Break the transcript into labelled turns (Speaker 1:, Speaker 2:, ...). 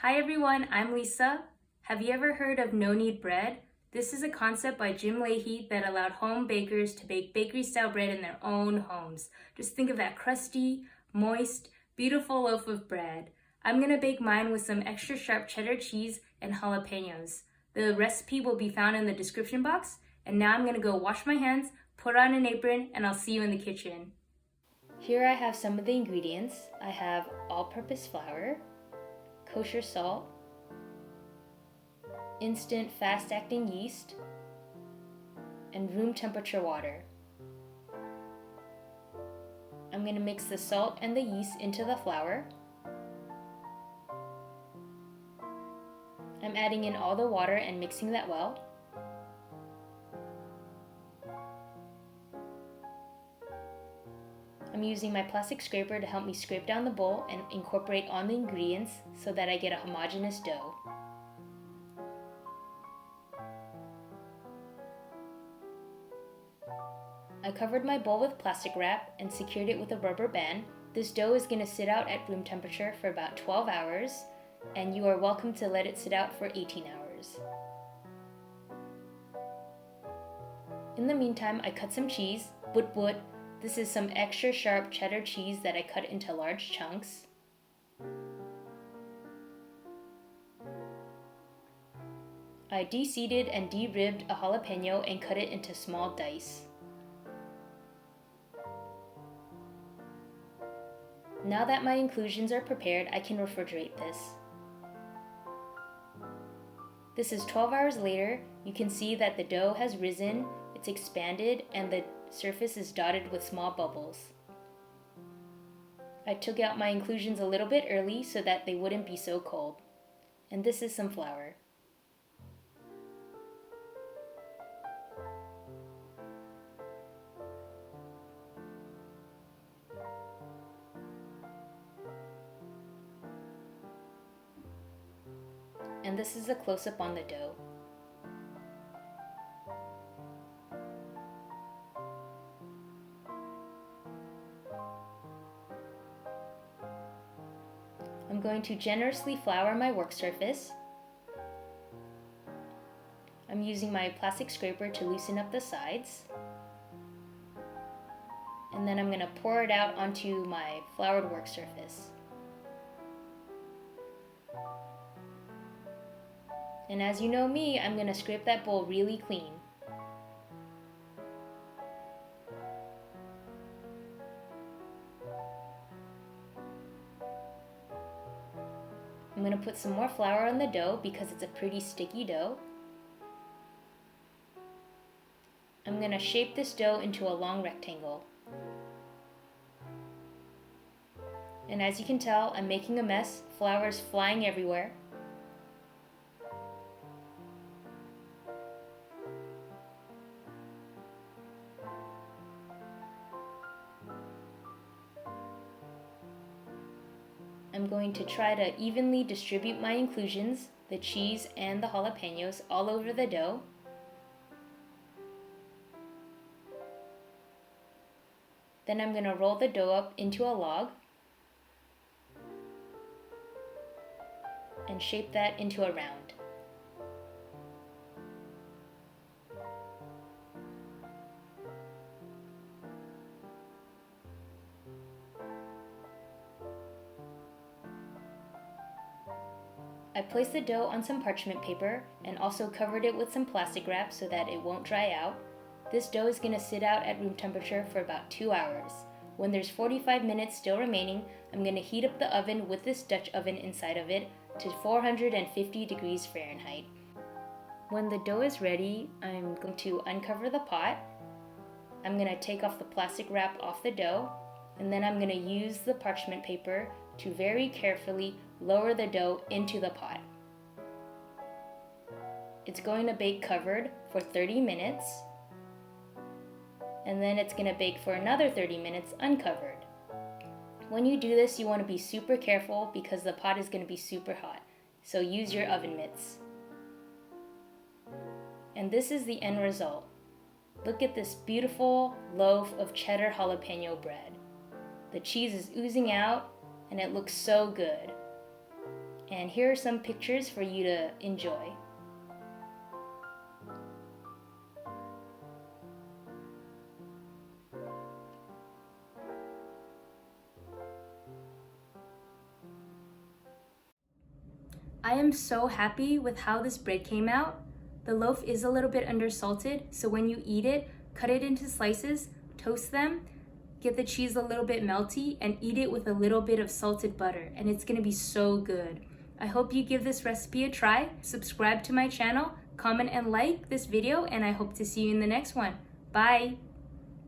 Speaker 1: Hi everyone, I'm Lisa. Have you ever heard of no-knead bread? This is a concept by Jim Lahey that allowed home bakers to bake bakery-style bread in their own homes. Just think of that crusty, moist, beautiful loaf of bread. I'm gonna bake mine with some extra sharp cheddar cheese and jalapenos. The recipe will be found in the description box. And now I'm gonna go wash my hands, put on an apron, and I'll see you in the kitchen. Here I have some of the ingredients. I have all-purpose flour, kosher salt, instant fast-acting yeast, and room temperature water. I'm going to mix the salt and the yeast into the flour. I'm adding in all the water and mixing that well. I'm using my plastic scraper to help me scrape down the bowl and incorporate all the ingredients so that I get a homogeneous dough. I covered my bowl with plastic wrap and secured it with a rubber band. This dough is going to sit out at room temperature for about 12 hours, and you are welcome to let it sit out for 18 hours. In the meantime, I cut some cheese, but. This is some extra sharp cheddar cheese that I cut into large chunks. I de-seeded and de-ribbed a jalapeno and cut it into small dice. Now that my inclusions are prepared, I can refrigerate this. This is 12 hours later. You can see that the dough has risen, it's expanded, and the surface is dotted with small bubbles. I took out my inclusions a little bit early so that they wouldn't be so cold. And this is some flour. And this is a close-up on the dough. I'm going to generously flour my work surface. I'm using my plastic scraper to loosen up the sides. And then I'm going to pour it out onto my floured work surface. And as you know me, I'm going to scrape that bowl really clean. I'm going to put some more flour on the dough because it's a pretty sticky dough. I'm going to shape this dough into a long rectangle. And as you can tell, I'm making a mess. Flour is flying everywhere. I'm going to try to evenly distribute my inclusions, the cheese and the jalapenos, all over the dough. Then I'm going to roll the dough up into a log and shape that into a round. I placed the dough on some parchment paper and also covered it with some plastic wrap so that it won't dry out. This dough is going to sit out at room temperature for about 2 hours. When there's 45 minutes still remaining, I'm going to heat up the oven with this Dutch oven inside of it to 450 degrees Fahrenheit. When the dough is ready, I'm going to uncover the pot. I'm going to take off the plastic wrap off the dough, and then I'm going to use the parchment paper to very carefully lower the dough into the pot. It's going to bake covered for 30 minutes, and then it's going to bake for another 30 minutes uncovered. When you do this, you want to be super careful because the pot is going to be super hot, so use your oven mitts. And this is the end result. Look at this beautiful loaf of cheddar jalapeno bread. The cheese is oozing out and it looks so good. And here are some pictures for you to enjoy. I am so happy with how this bread came out. The loaf is a little bit undersalted, so when you eat it, cut it into slices, toast them, get the cheese a little bit melty, and eat it with a little bit of salted butter, and it's gonna be so good. I hope you give this recipe a try, subscribe to my channel, comment and like this video, and I hope to see you in the next one. Bye!